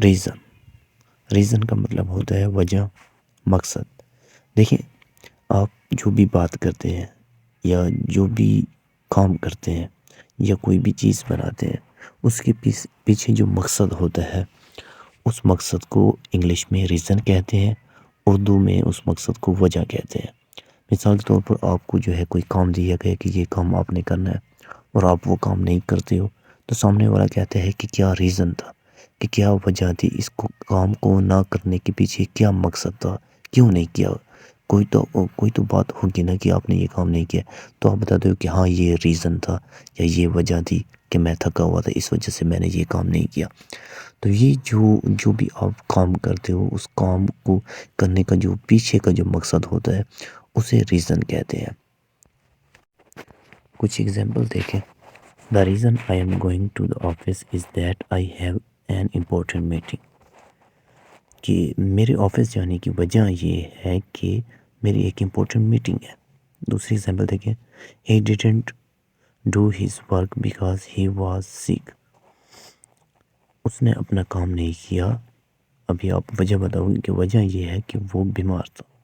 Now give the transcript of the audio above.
Reason, reason کا مطلب ہوتا ہے وجہ، مقصد۔ دیکھیں، آپ جو بھی بات کرتے ہیں یا جو بھی کام کرتے ہیں یا کوئی بھی چیز بناتے ہیں، اس کے پیچھے جو مقصد ہوتا ہے، اس مقصد کو انگلش میں ریزن کہتے ہیں، اردو میں اس مقصد کو وجہ کہتے ہیں۔ مثال کے طور پر آپ کو جو ہے کوئی کام دیا گیا کہ یہ کام آپ نے کرنا ہے اور آپ وہ کام نہیں کرتے ہو، تو سامنے والا کہتا ہے کہ کیا ریزن تھا، کہ کیا وجہ تھی، اس کو کام کو نہ کرنے کے پیچھے کیا مقصد تھا، کیوں نہیں کیا۔ کوئی تو بات ہوگی نا کہ آپ نے یہ کام نہیں کیا، تو آپ بتا دو کہ ہاں یہ ریزن تھا یا یہ وجہ تھی کہ میں تھکا ہوا تھا، اس وجہ سے میں نے یہ کام نہیں کیا۔ تو یہ جو بھی آپ کام کرتے ہو، اس کام کو کرنے کا جو پیچھے کا جو مقصد ہوتا ہے، اسے ریزن کہتے ہیں۔ کچھ ایگزامپل دیکھیں۔ The reason I am going to the office is that I have an important meeting۔ کہ میرے آفس جانے کی وجہ یہ ہے کہ میری ایک امپورٹنٹ میٹنگ ہے۔ دوسری ایگزامپل دیکھیں۔ He didn't do his work because he was sick۔ اس نے اپنا کام نہیں کیا۔ ابھی آپ وجہ بتاؤ گے کہ وجہ یہ ہے کہ وہ بیمار تھا۔